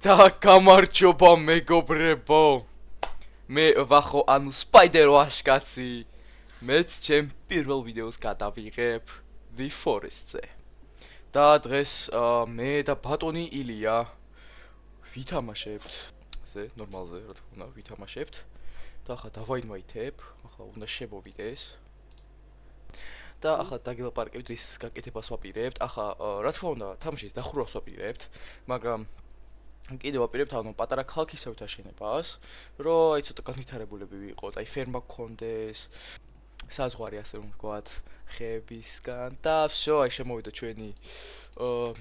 და გამარჯობა მეგობრებო. მე ვახო ანუ სპაიდერ ვაშკაცი. მეც ჩემ პირველ ვიდეოს გადავიღებ The Forest-ზე. და დღეს მე და ბატონი ილია ვითამაშებთ. ზე ნორმალზე რა თქმა უნდა ვითამაშებთ. და ახლა დავაინვაითებ, ახლა უნდა შემოვიდეს. და ახლა დაგილაპარაკებთ ის გაკეთებას ვაპირებთ. ახლა რა თქმა უნდა თამაშის დახურვას ვაპირებთ, მაგრამ კიდევ ვაპირებთ ანუ პატარა ქალაქისავით აშენებას, რომ აი ცოტა განვითარებულები ვიყოთ, აი ფერმა გქონდეს, საზღვარი ასე რომ ვთქვათ, ხეებისგან და всё, აი შემოვიდა ჩვენი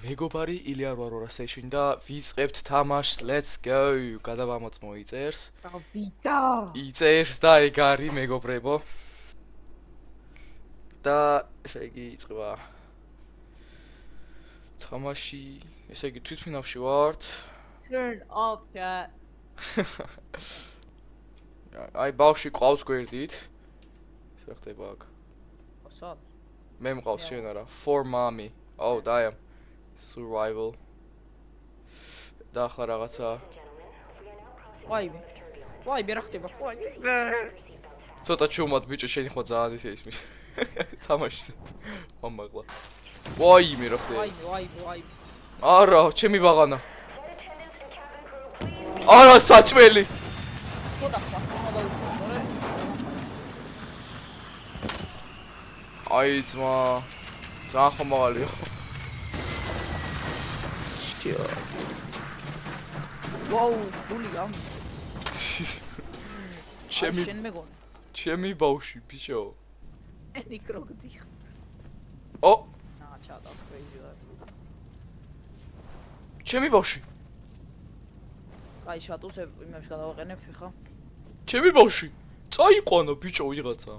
მეგობარი ილია 8 session და ვიწყებთ თამაშს. Let's go. გადავამოწ მოიწერს. დავიდა. იწერს და ეგ არის მეგობრებო. და ესე იგი იწყება თამაში, ესე იგი თვითმფრინავში ვართ. Turn off chat. აი ბავშვი ყავს გვერდით. ისე ხდება აქ. Სად? მე მყავს შენ არა. For mommy. Oh, damn. Survival. და ახლა რაღაცა. ვაი, მე რა ხდება? ვაი. ცოტა ჩუმად ბიჭო, შენი ხო ძალიან ისე ისმის. თამაშს. მომაღლა. ვაი, მე რა ხდება? ვაი. არა, ჩემი ბაღანა. არა, საჭმელი. ხოდა ხმა დავუწევ. აი ძმა. ძალიან ხომავალიო. შტიო. ვაუ, გული ამ. ჩემი შენ მეგონა. ჩემი ბავშვი, ბიჭო. ენი კროკოდი. ო, აა, ჩადავს crazy. ჩემი ბავშვი. აი, შატუს იმებს გადავაყენებ ხა. ჩემი ბავშვი. წაიყვანა ბიჭო ვიღაცა.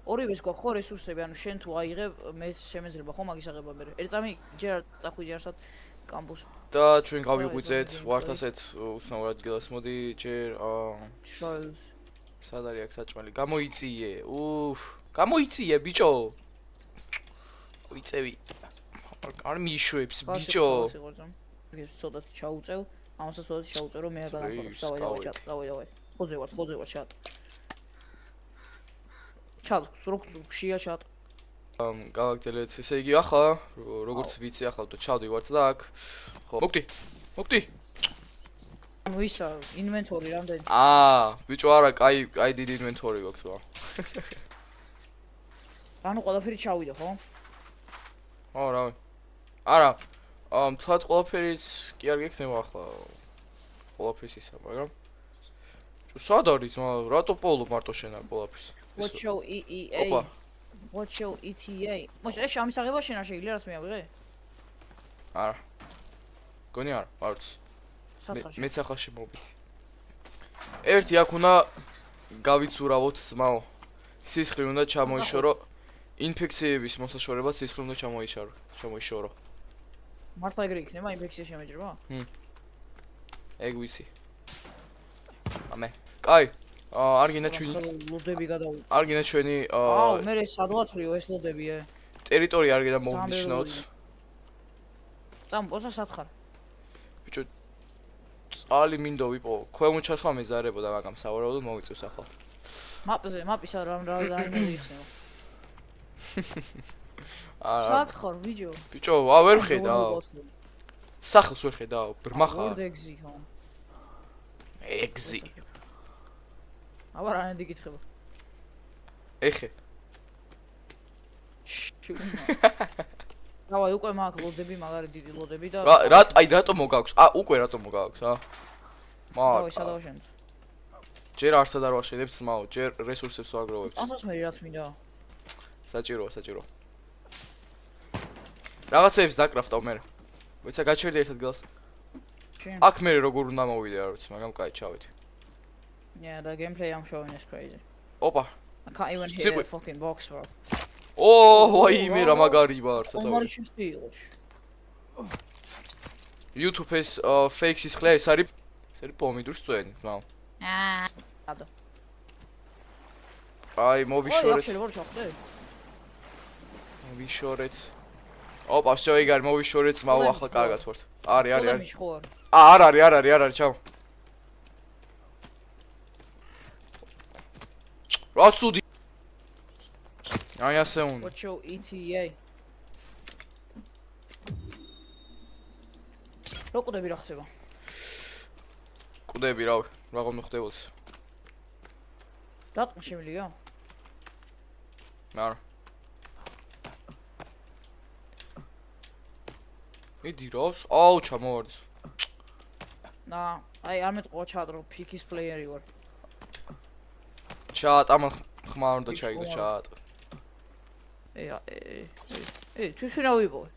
ორივეს გვაქვს ხო რესურსები, ანუ შენ თუ აიღებ, მე შემეძლება ხო მაგის აღება მე. ერწამი ჯერ წახვიდე არსად კამპუს. და ჩვენ გავიღვიძეთ, ვართ ასეთ უცნაურ ადგილას. მოდი ჯერ შოულს. სად არის აქ საჭმელი? გამოიწიე. გამოიწიე ბიჭო. ვიწევი. არ მიშვებს ბიჭო. ეს ცოტა ჩაუწევ, ამასაც ცოტა ჩაუწევ რომ მე არ გადავხარ. დავაი. ხოზე ვარ ჩატ. ჩატ, სროქშია ჩატ. გავაგრძელეთ. ესე იგი ახლა როგორც ვიცი ახლა თუ ჩავდივართ და აქ. ხო, მოგდი. ანუ ისა ინვენტორი რამდენი? ბიჭო არა, კაი დიდი ინვენტორი გვაქვს ვა. ანუ ყველაფერი ჩავიდა ხო? რავი. არა. თქვათ ყველაფერიც კი არ გექნება ახლა. ყველაფერს ისა, მაგრამ სად არის ძმა? რატო პოულობ მარტო შენ არ ყველაფერს? What show EEA? ოპა. What show ETA? მოშ ეს ამის აღება შენ არ შეიძლება რას მიავიღე? არა. გონი არა, არც. სათხარში. მეც ახლა შემოვიდი. ერთი აქ უნდა გავიცურავოთ ძმაო. სისხლი უნდა ჩამოიშორო. ინფექციების მოსაშორება სისხლი უნდა ჩამოიშორო. მართლა ეგრე იქნება ინფექცია შემეჭრება? ეგ ვიცი. ამე. კაი. არ გინდა ჩვენი ლოდები გადაუ. არ გინდა ჩვენი მე სადღათრიო ეს ლოდებია. ტერიტორია არ გინდა მოვნიშნოთ. წამბოსა სათხარ. ბიჭო წალი მინდო ვიპო. ქვემოჩასვა მეზარებოდა, მაგრამ სავარაუდოდ მოვიწევს ახლა. მაპისა რა მოიხსნება. სათხარ ბიჭო. ბიჭო, ვერ ხედავ. სახელს ვერ ხედავ, ბრმახა. ეგზი ხო. ეგზი. აბა რა ნედი გითხება. ეხე. დავაი უკვე მაგ ლოდები, მაგარი დიდი ლოდები და რატო მოგაქვს? უკვე რატო მოგაქვს, დავაი სადავ შენ. ჯერ არცად არ ვაშენებ ძმაო, ჯერ რესურსებს ვაგროვებ. ასას მე რაც მინდა. საჭირო. რაღაცებს დაკრაფტავ მე. ვიცა გაჩერდი ერთ ადგილას. აქ მე როგორ უნდა მოვიდე არ ვიცი, მაგრამ კაი ჩავედი. Yeah, the gameplay I'm showing is crazy. ოპა. I can't even hit the fucking box, bro. ვაი მე რა მაგარი ვარ, საწავი. YouTube-ის fake სისხლია, ეს არის პომიდურის წვენი, ნაუ. ადო. აი, მოვიშორეთ. ოპა, всё, ეგ არის, მოვიშორეთ, მაო ახლა კარგად ვართ. არის. არ არის, ჩავ. რა ცუდი. აი ასე უნდა. What's your ETA? რო ყდები რა ხდება? ყდები რავი, რაღა მოხდებოდეს. დატყმა შემიძლია? არა. მიდი როს? აუ, ჩამოვარდი. აი არ მეტყვა ჩატ რომ ფიქის პლეიერი ვარ. ჩატ, ამან ხმა არ უნდა ჩაიგდო ჩატ. თვითონ ავიპოვე.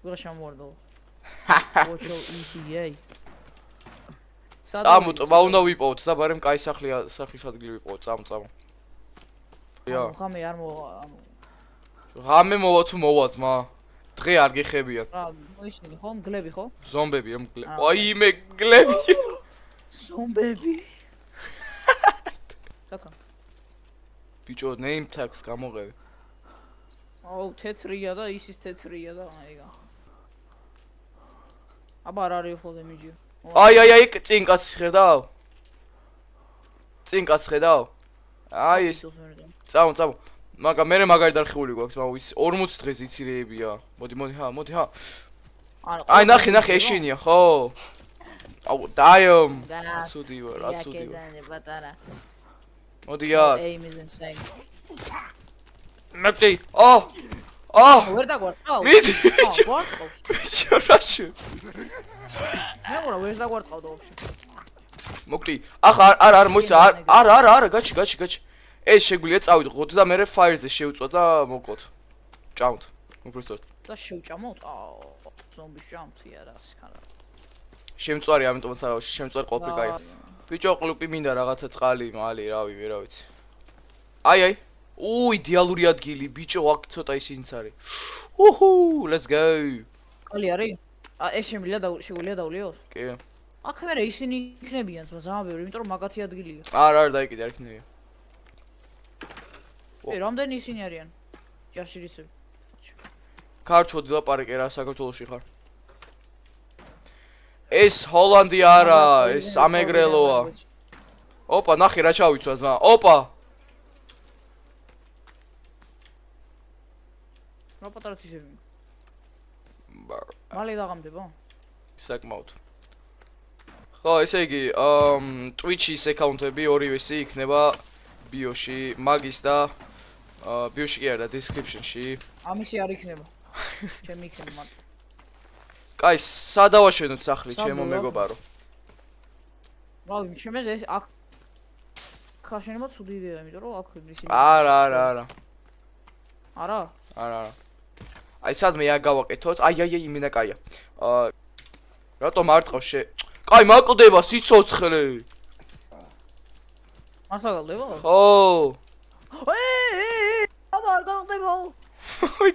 ვიღა შემოვარდა. What's your ETA? წამოტობა უნდა ვიპოვოთ და ბარემ კაი სახლის ადგილი ვიპოვოთ, წამო. ია. ხამე არ მოვა. ღამე მოვა თუ მოვა ძმა? დღე არ გიხებიან. რა, მოისმინე ხო? მგლები ხო? ზომბები რომ მგლები. აი მე მგლები. ზომბები. კაცა. ბიჭო, name tags გამოყევი. აუ, თეთრია და ისის თეთრია და აიგა. აბა არ არის ხო დემიჯი. აი, წინ კაცი ხედავ? წინ კაცი ხედავ? აი ეს. წამო. მაგრამ მე მაგარი დარხეული გვაქვს, მაგრამ ის 40 დღეს იცირეებია. მოდი ჰა. აი ნახე, ეშინია, ხო? აუ, დაიომ. ცუდი ვარ, რა ცუდი ვარ. მოდი არ. Aim is insane. ნაკი. ვერ დაგვარტყავ? მიდი. გვარტყავს. ბიჭო, რაშო? მე ვერ დაგვარტყავდა ვაფშე. მოკლი. ახლა არ მოიცა, არა, გაჩი. ეს შეგვიძლია წავიდღოთ და მე fire-ზე შევწვა და მოვკოთ. ჭამთ. უბრალოდ. და შევჭამოთ? ზომბის ჭამთი არა, სკარა. შემწვარი, ამიტომაც არა, შემწვარი ყოფილი კაი. ბიჭო, კლუბი მინდა რაღაცა წყალი, მალი, რავი, ვერა ვიცი. აი. იდეალური ადგილი, ბიჭო, აქ ცოტა ისინიც არის. Let's go. ყალი არის? ეს შეგვიძლია დავლიოთ? კი. აქ მერე ისინი იქნებიან, ზამა ბევრი, იმიტომ რომ მაგათი ადგილია. არა, დაიკიდე, არ იქნებია. რამდენი ისინი არიან? ჯაშირისები. ქართული ლაპარაკე რა საქართველოში ხარ? ეს ჰოლანდი არა, ეს ამეგრელოა. ოპა, ნახე რა ჩავიცვა ზმა. ოპა. რა პატარა თითები? მალე დაღამდება? საკმაოდ. ხო, ესე იგი, Twitch-ის აკაუნტები ორივესი იქნება ბიოში, მაგის და ბიოში კი არა და description-ში. ამისი არ იქნება. ჩემი იქნება მარტო. კაი, სადავაშენოთ სახლი, ჩემო მეგობარო. რავი, შემეზე ეს აქ ხაშენება ცუდი იდეა, იმიტომ რომ აქ ისინი. არა. არა? აი სადმე აგავაკეთოთ. აი, მინა კაია. რატომ არ ტყავს შე? კაი, მაკლდება სიცოცხლე. მართლა გალდება? ხო. აბა არ გალდება.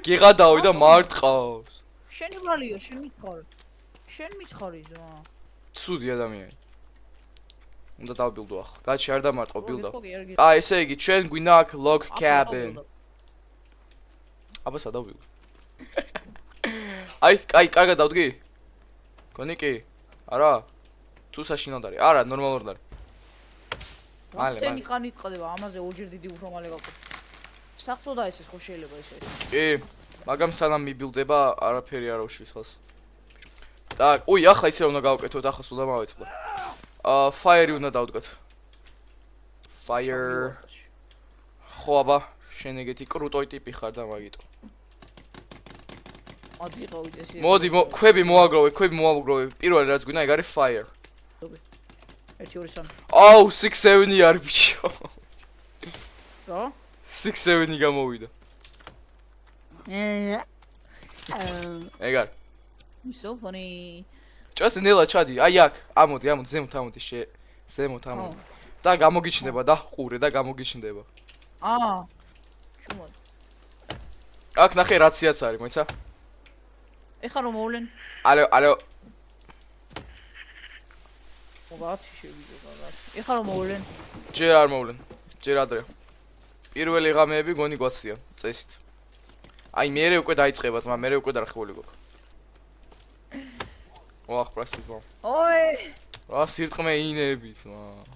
გიღადავი და მარტყავს. შენი ბრალია, შენ მითხარი. შენ მითხარი ზმა. ცუდი ადამიანი. უნდა დავბილდო ახლა. გაჩი არ დამარტყო ბილდა. აი, ესე იგი, ჩვენ გვინდა აქ log cabin. აბა სადავბილდო. აი, კარგად დავდგი? გონი კი? არა? თუ საშინად არის? არა, ნორმალურად არის. მალე. ტენი ხანი წყდება, ამაზე ორჯერ დიდი უფრო მალე გავყო. სახსოვდა ეს ხო შეიძლება ესე. კი, მაგრამ სანამ მიბილდება, არაფერი არ უშვის ხალხს. და, ახლა ისე უნდა გავკეთოთ, ახლა სულ დამავეწყდა. Fire-ი უნდა დავდგათ. Fire. ხო, აბა, შენ ეგეთი კრუტოი ტიპი ხარ და მაგიტო. მოდი, ქვები მოაგროვე. პირველი რაც გვინდა, ეგ არის fire. 1 2 3. აუ, 6-7 არის ბიჭო. რა? 6-7 გამოვიდა. ეგარ. So funny. ჭას ნელა ჩადი, აი აქ, ამოდი, ზემოთ შე. ზემოთ ამოდი. და გამოგიჩნდება და ყურე და გამოგიჩნდება. ჩუმად. აქ ნახე რაციაც არის, მოიცა? ეხლა რომ მოვლენ? ალო. მოგათ შევიდე. ეხლა რომ მოვლენ? ჯერ არ მოვლენ. ჯერ ადრე. პირველი ღამეები გონი გვაცდიან წესით. აი მე უკვე დაიწყება, მაგრამ მე უკვე დარხეული გვაქვს. ოახ პრასიბო. ოი! რა სირტყმე ინებით, მა.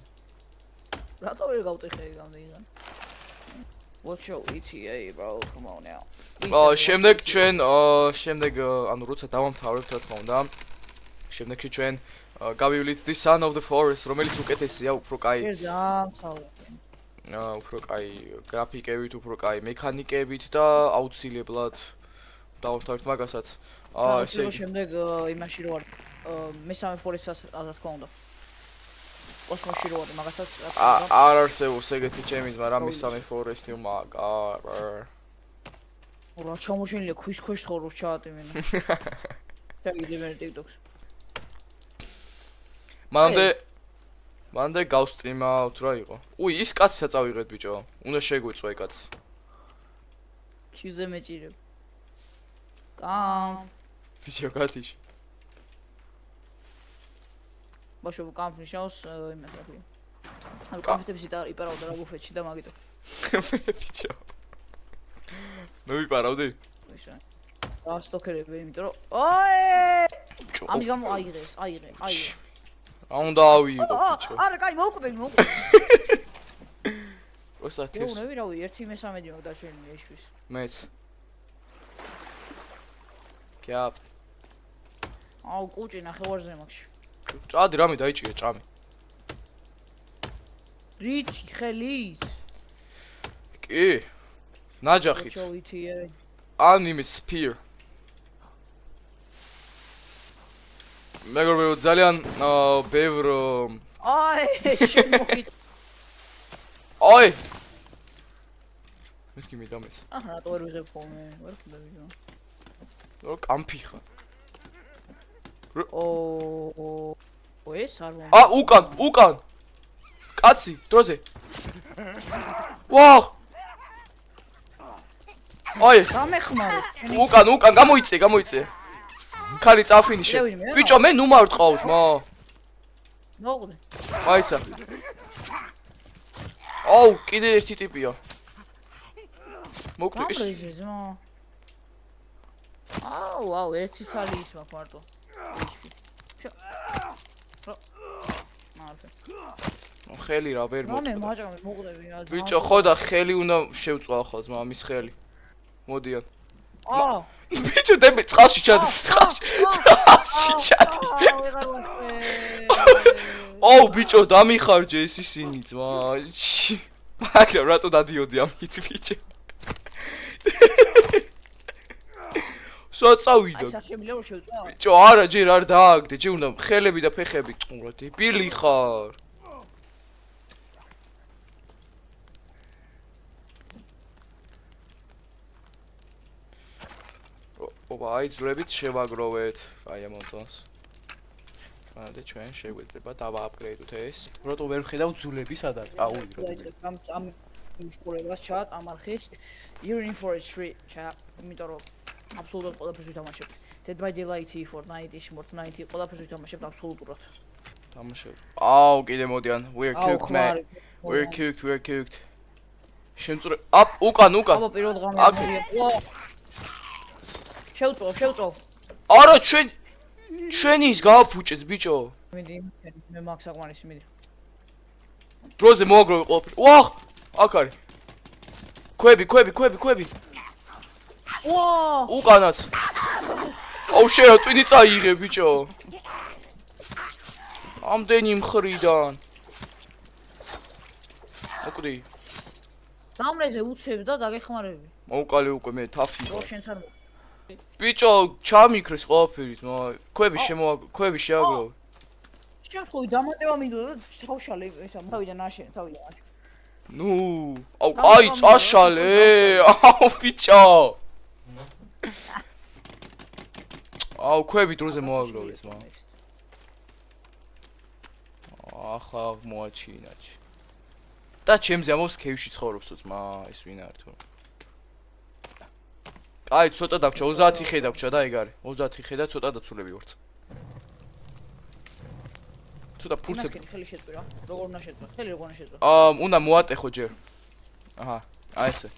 რატო ვერ გავტეხე გამდეიდან? Watch your ETA, bro. Come on now. შემდეგ ჩვენ ანუ როცა დავამთავრებთ რა თქმა უნდა, შემდეგში ჩვენ გავივლით The Son of the Forest, რომელიც უკეთესია, უფრო კაი. უფრო კაი გრაფიკებით, უფრო კაი მექანიკებით და აუცილებლად დავამთავრებთ მაგასაც. ესე იგი შემდეგ იმაში რო არ მესამე Forest-ს რა თქმა უნდა. კოსმოსში რო არის მაგასაც არ არსებობს ეგეთი ჩემით, მაგრამ მესამე Forest-ი მაგარ. რა ჩამოშენილია ქვის ქვეშ ცხოვრობს ჩატი მენა. შეგიძლია მე TikTok-ს. მანდე გავსტრიმავთ რა იყო. უი, ის კაცისა წავიღეთ ბიჭო. უნდა შეგვიწვა ეგ კაცი. ჩიზე მეჭირებ. კამფ. ბიჭო კაცი. ბაშო კამფ ნიშნავს იმას რა ქვია. ანუ კამფიტებს იპარავდა რა ბუფეტში და მაგიტო. ბიჭო. მე ვიპარავდი? ისე. რა სტოკერები, იმიტომ რომ ოე! ამის გამო აიღე. რა უნდა ავიღო ბიჭო? არა, კაი, მოვკვდე. როცა თეს. ნეუნები რავი, 1/3 მაგ დაჩენილი ეშვის. მეც. კიაპ. აუ, კუჭი ნახევარზე მაგში. ჭადი რამე დაიჭირე ჭამი. რიჩი ხელით. კი. ნაჯახით. ჩოვიტიე. ან იმის spear. მეგობრებო ძალიან ბევრ აი შემოგით. აი. მეკი მიდამეს. აჰა, რატო ვერ ვიღებ ხოლმე? ვერ ხდება ვიდეო. რო კამფი ხარ. ეს არ მომი. უკან. კაცი, დროზე. ვაუ. აი. გამეხმარო. უკან, გამოიწე. ხარი წაფინიშე. ბიჭო, მე ნუ მარტყავთ, მა. მოვყვდე. აიცა. აუ, კიდე ერთი ტიპია. მოკვდი ის. აუ, ერთი სალი ის მაქვს მარტო. ხელი რა ვერ მოკვდა. მე მაჭამე მოყვდები რა. ბიჭო, ხო და ხელი უნდა შევწვა ახლა მამის ხელი. მოდიან. ბიჭო, დები წყალში ჩადი. აუ, ბიჭო, დამიხარჯე ეს ისინი ძმა. მაგრამ რატო დადიოდი ამით ბიჭო? საწავიდა. აი, საშემიძლია რომ შევწვა? ბიჭო, არა, ჯერ არ დააგდე, ჯერ უნდა ხელები და ფეხები ყურა, დებილი ხარ. აი, ძვრებით შევაგროვეთ. აი, ამონტონს. მანამდე ჩვენ შეგვეძლება დავააპგრეიდოთ ეს. რატო ვერ ხედავ ძვლები სადაც? აუ, ამ სკოლებას ჩატ ამ არხის Urine Forestry ჩატ, იმიტომ რომ აბსოლუტურად ყველაფერს ვითამაშებ. Dead by Daylight, Fortnite, Fortnite, ყველაფერს ვითამაშებ აბსოლუტურად. თამაშებ. აუ, კიდე მოდიან. We're cooked, man. We're cooked. შემწურე. უკან. აბა პირველ დღამე ამერია. შევწოვ. არა, ჩვენი ის გააფუჭეს, ბიჭო. მიდი, მე მაგ საკმარისი მიდი. დროზე მოაგროვე ყველაფერი. ვაჰ! აქ არის. ქვები. ვა! უკანაც. აუ, შეა ტვინი წაიღე, ბიჭო. ამდენი მხრიდან. მოკვდი. დამრეზე უცებ და დაგეხმარები. მოვკალე უკვე მე თაფი. რო შენც არ ბიჭო, ჩამიქრეს ყველაფერით, ქვები შეაგროვე. შემთხვევით დამატება მინდოდა და თავშალე ესა თავიდან აშენ, თავიდან. ნუ, აუ, კაი, წაშალე. აუ, ბიჭო. აუ, ქვები დროზე მოაგროვეს, ახლა მოაჩინაჩი. და ჩემზე ამობს ქევში ცხოვრობს თმა, ეს ვინ არის თუ? აი, ცოტა დაგჭა, 30 ხე დაგჭა და ეგ არის. 30 ხე და ცოტა დაცულები ვართ. ცოტა ფურცები. ხელი შეწვირა. როგორ უნდა შეწვა? ხელი როგორ უნდა შეწვა? უნდა მოატეხო ჯერ. აჰა, აი ესე.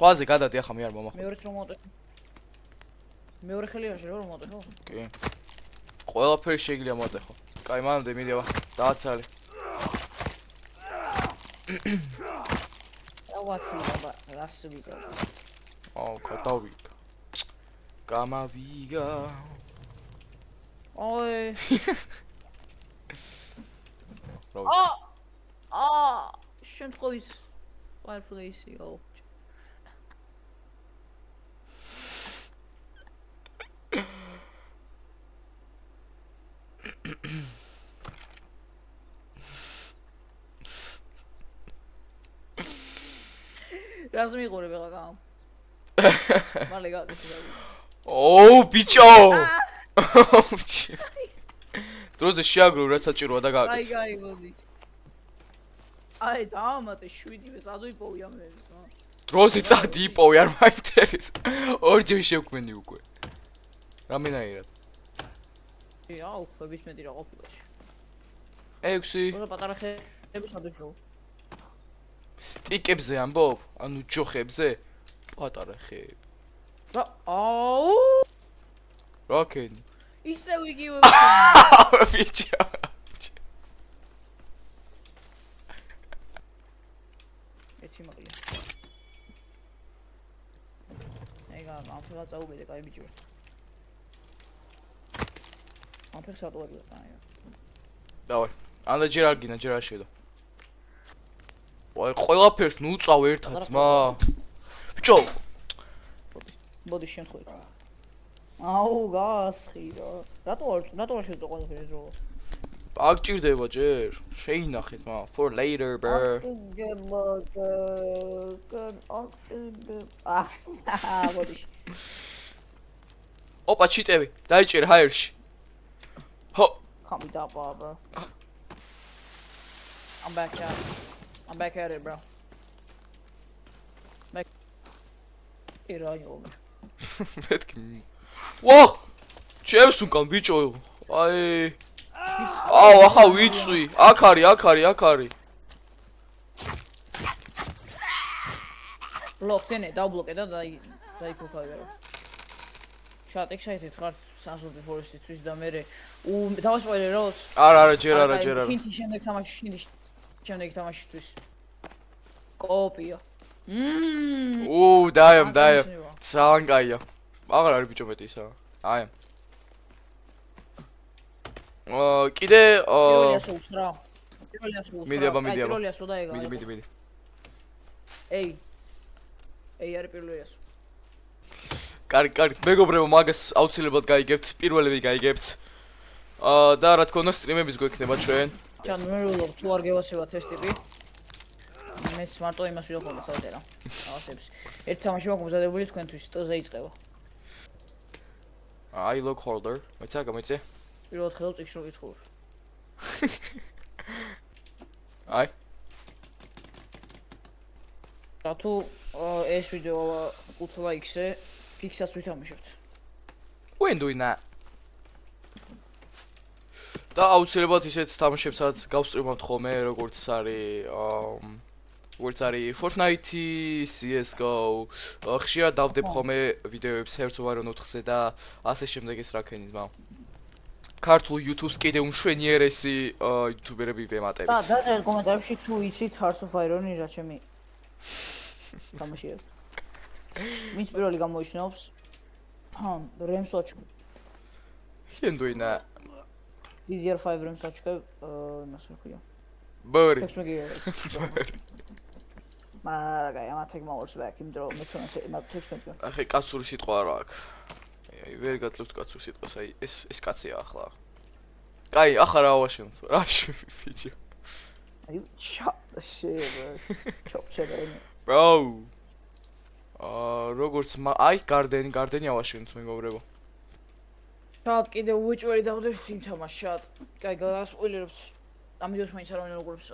სხვაზე გადადი ახლა მე არ მომახო. მეორეც რომ მოვატეხო. მეორე ხელი არ შეიძლება რომ მოვატეხო? კი. ყველაფერი შეიძლება მოვატეხო. კაი, მანამდე მიდივა. დააცალე. დავაცი აბა, რას ვიზავ. აუ, გადავიგა. გამავიგა. ოე. რა შემთხვევის fireplace-ი. რას მიყურებ ახლა კამ? მალე გაკეთე. ოუ, ბიჭო! დროზე შეაგრო რაც საჭიროა და გააკეთე. აი, მოდი. აი, დაამატე 7-ივე, სადო იპოვი ამ ეს, რა. დროზე წადი იპოვე, არ მაინტერესებს. ორჯერ შევქმენი უკვე. რამენაირად? აუ, ბებისმეტი რა ყოფილა. 6. რა პატარა ხეები სადო შევ. სტიკებზე ამბობ? ანუ ჯოხებზე? პატარა ხეები. რა, აუ! რაკენი? ისევ იგივე. ბიჭო. ეცი მაგია. ეგა ამფრა წაუგედე, კაი ბიჭო. ამფრა სადოა, აი. დავай. ანდა ჯერ არ გინა, ჯერ არ შედო. აი, ყველაფერს ნუ წავ ერთად, ძმა. ბიჭო. მოდი შემთხვევით. აუ, გასხირო. რატო არ შედო ყველაფერი ძრო? არ გჭირდება ჯერ. შეინახე, ძმა. For later, bro. მოდი. ოპა, ჩიტები. დაიჭირე ჰაერში. ჰო. Can't be that bad, bro. I'm back, chat. I'm back at it, bro. Back. Here I go. მეთქი. ვა! ჩემს უკან ბიჭო. აი. აუ, ახლა ვიცი. აქ არის. ბლოკთენე, დაბლოკე და დაიფოქავე. შატ excited ხარ Sons of the Forest-ისთვის და მე დავასპოილერ როს? არა, ჯერ არა. ჰინტი შემდეგ თამაშისთვის. კოპია. დაიამ. ძალიან კაია. აღარ არის ბიჭო მეტი ისა. აი. კიდე პირველი ასულს რა. მიდიაბა. პირველი ასო და ეგა. მიდი. ეი არის პირველი ასო. კარგი, მეგობრებო, მაგას აუცილებლად გაიგებთ, პირველები გაიგებთ. და რა თქმა უნდა, სტრიმებიც გვექნება ჩვენ. ჩან მე ვილოგ თუ არ გევასება თესტები. მეც მარტო იმას ვიოხმობ საერთოდ. ავასებს. ერთ თამაში მაქვს მზადებული თქვენთვის, ტოზე იწყება. აი log holder, მეცა გამოიწე. პირველად ხედავ წიგნს რო გითხოვებ. აი. რატო ეს ვიდეო 5 ლაიქზე ფიქსაც ვითამაშებთ. When doing that? და აუცილებლად ისეთ თამაშებსაც გავსწრებთ ხოლმე, როგორც არის Fortnite, CS:GO, ხშირად დავდებ ხოლმე ვიდეოებს Hearts of Iron 4-ზე და ასე შემდეგ ეს რაკენი ძმა. ქართულ YouTube-ს კიდე უმშვენიერესი იუთუბერები ვემატებით. და დაწერეთ კომენტარებში თუ იცით Hearts of Iron-ი რა ჩემი თამაშია. ვინც პირველი გამოიჩნევს? RAM swatch. When doing that? DDR5 RAM swatch, იმას რა ქვია. Bari. მაგრამ ამათ ეგმაურს back იმ დრო მე თვითონ იმათ ტექსტ მეტყვი. ახლა კაცური სიტყვა რა აქვს? აი, ვერ გაძლევთ კაცურ სიტყვას, აი ეს კაცია ახლა. კაი, ახლა რა ვაშენთ? რა ბიჭო. აი, chop the shit, bro. Chop shit. Bro. როგორც აი გარდენი ავაშენთ მეგობრებო. შატ კიდე უეჭველი დავდებ იმ თამაშად. კაი, გასპოილერებთ. ამიტომ მაინც არ ამენ როგორც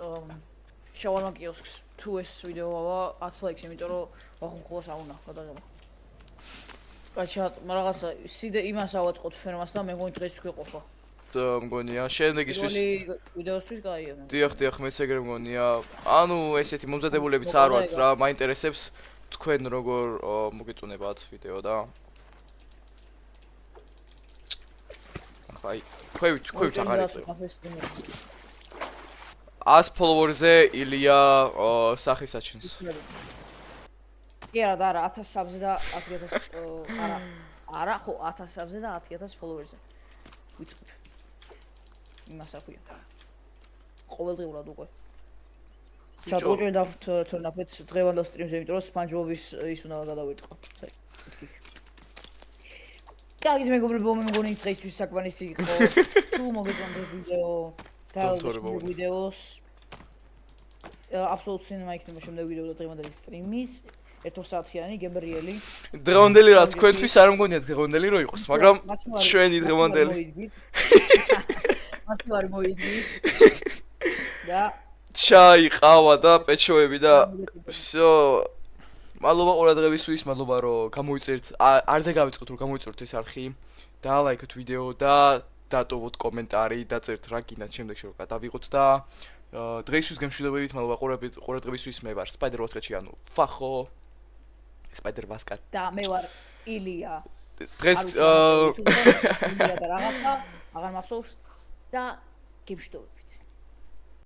შავარმა კიოსკს. თუ ეს ვიდეოა 10 ლაიქს, იმიტომ რომ ვახუნხულას არ უნდა გადაღება. კაი, შატ, რაღაცა სიდე იმას ავაწყოთ ფერმას და მე მგონი დღეს გვეყოფა. მგონია, შემდეგ ისვის ვიდეოსთვის კაია. დიახ, მეც ეგრე მგონია. ანუ ესეთი მომზადებულებიც არ ვართ რა, მაინტერესებს თქვენ როგორ მოგეწონებათ ვიდეო და ახლა აი ქვევით აღარ ეწევ 100 ფოლოვერზე ილია სახის აჩენს კი არა 1000-ზე და 10000 არა ხო 1000-ზე და 10000 ფოლოვერზე ვიწყებ იმას აქვია ყოველდღიურად უკვე ჩატოჭე და თორნაფეთ დღევანდელ სტრიმზე იმიტომ რომ SpongeBob-ის ის უნდა გადავიტყო მეთქი კარგი მეგობრებო მე მგონი დღეისთვის საკმარისი იყო თუ მოგეწონდეს ვიდეო და ვიდეოს აბსოლუტ სინემა იქნება შემდეგ ვიდეო და დღევანდელი სტრიმის 1 საათიანი გემრიელი დღევანდელი რა თქვენთვის არ მგონია დღევანდელი რო იყოს მაგრამ ჩვენი დღევანდელი მასე არ მოიდგით და ჩაი ყავა და პეჩოები და всё მადლობა ყურადღებისთვის მადლობა რომ გამოიწერთ არ დაგავიწყოთ რომ გამოიწერთ ეს არხი და ლაიქოთ ვიდეო და დატოვოთ კომენტარი დაწერთ რა გინდათ შემდეგში რომ გადავიღოთ და დღეისთვის გემშვიდობებით მადლობა ყურადღებისთვის მე ვარ სპაიდერ ვასკატი ანუ ფახო სპაიდერ ვასკატი და მე ვარ ილია დღეს ილია და რაღაცა აღარ მახსოვს და გემშვიდობებით